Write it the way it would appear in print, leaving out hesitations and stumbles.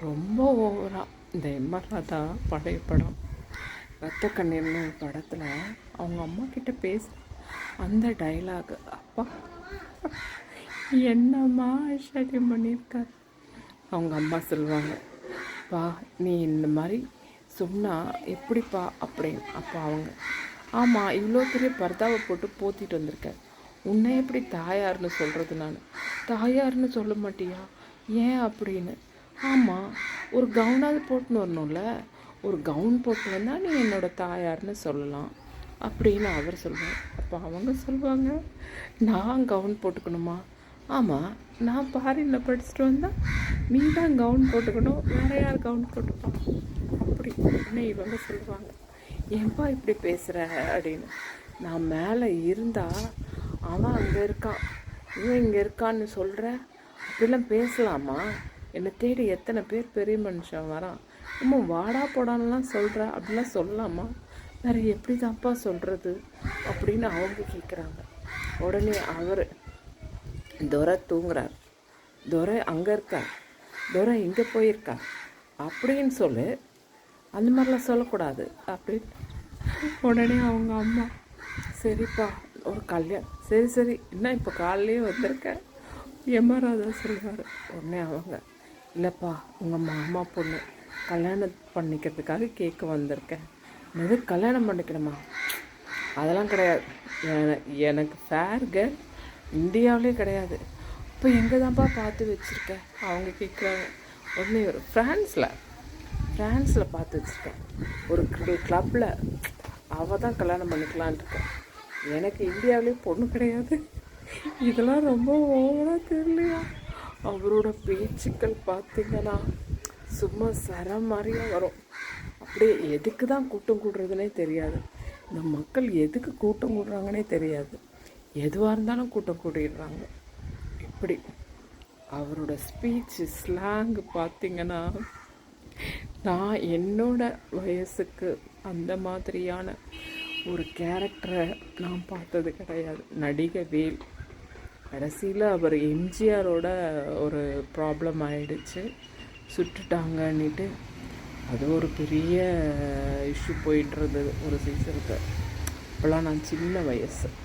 ரொம்ப ஓவராக இந்த எம்ஆர் பழைய படம் ரத்த கண்ணீர்னு ஒரு படத்தில் அவங்க அம்மா கிட்ட பேச அந்த டைலாக் அப்பா என்னம்மா ஐஸ்வர்யம் பண்ணியிருக்கார். அவங்க அம்மா சொல்லுவாங்க, பா நீ இந்த மாதிரி சொன்னால் எப்படிப்பா அப்படின்னு. அப்போ அவங்க, ஆமாம் இவ்வளோ பெரிய பர்தாவை போட்டு போத்திட்டு வந்திருக்கேன், உன்னை எப்படி தாயார்னு சொல்கிறது? நான் தாயார்னு சொல்ல மாட்டியா ஏன் அப்படின்னு. ஆமாம் ஒரு கவுனாவது போட்டுன்னு வரணும்ல, ஒரு கவுன் போட்டு வந்தால் நீ என்னோடய தாயார்னு சொல்லலாம் அப்படின்னு அவர் சொல்லுவார். அப்போ அவங்க சொல்லுவாங்க, நான் கவுன் போட்டுக்கணுமா? ஆமாம் நான் ஃபாரினில் படிச்சுட்டு வந்தால் நீ தான் கவுன் போட்டுக்கணும், வேற யார் கவுன் போட்டுப்பான் அப்படி என்ன இவங்க சொல்லுவாங்க. ஏன்பா இப்படி பேசுகிற அப்படின்னு. நான் மேலே இருந்தால் அவன் அங்கே இருக்கான், இவன் இங்கே இருக்கான்னு சொல்கிற, அப்படிலாம் பேசலாமா? என்னை தேடி எத்தனை பேர் பெரிய மனுஷன் வரான், இன்னும் வாடா போடான்லாம் சொல்கிற, அப்படிலாம் சொல்லலாமா? வேறு எப்படி தான்ப்பா சொல்கிறது அப்படின்னு அவங்க கேட்குறாங்க. உடனே அவர், துரை தூங்குறார், துரை அங்கே இருக்கார், துரை இங்கே போயிருக்கார் அப்படின்னு சொல்லு, அந்த மாதிரிலாம் சொல்லக்கூடாது அப்படின்னு. உடனே அவங்க அம்மா, சரிப்பா ஒரு கல்யாணம், சரி சரி என்ன இப்போ காலையிலே வந்திருக்கேன் எம்ஆர் சொல்லுவார். உடனே அவங்க, இல்லைப்பா உங்கள் மாமா பொண்ணு கல்யாணம் பண்ணிக்கிறதுக்காக கேட்க வந்திருக்கேன். எது கல்யாணம் பண்ணிக்கணுமா? அதெல்லாம் கிடையாது, எனக்கு ஃபேர் கேர்ள் இந்தியாவிலே கிடையாது. இப்போ எங்கே தான்ப்பா பார்த்து வச்சுருக்கேன் அவங்க கேட்குறாங்க. உடனே ஒரு ஃப்ரான்ஸில் பார்த்து வச்சுருக்கேன், ஒரு கிளப்பில் அவள் தான் கல்யாணம் பண்ணிக்கலான் இருக்கேன், எனக்கு இந்தியாவிலே பொண்ணு கிடையாது. இதெல்லாம் ரொம்ப ஓவராக தெரியலையா? அவரோட பேச்சுக்கள் பார்த்திங்கன்னா சும்மா மாதிரியாக வரும். அப்படியே எதுக்கு தான் கூட்டம் கூடுறதுனே தெரியாது, இந்த மக்கள் எதுக்கு கூட்டம் கூடுறாங்கன்னே தெரியாது, எதுவாக இருந்தாலும் கூட்டம் கூடிடுறாங்க. இப்படி அவரோட ஸ்பீச் ஸ்லாங் பார்த்திங்கன்னா நான் என்னோட வயசுக்கு அந்த மாதிரியான ஒரு கேரக்டரை நான் பார்த்தது கிடையாது. நடிகை வேல் கடைசியில் அவர் எம்ஜிஆரோட ஒரு ப்ராப்ளம் ஆகிடுச்சு, சுட்டுட்டாங்கன்னுட்டு அது ஒரு பெரிய இஷ்யூ போயிட்டுருந்தது ஒரு சீசனுக்கு. அப்போல்லாம் நான் சின்ன வயசு.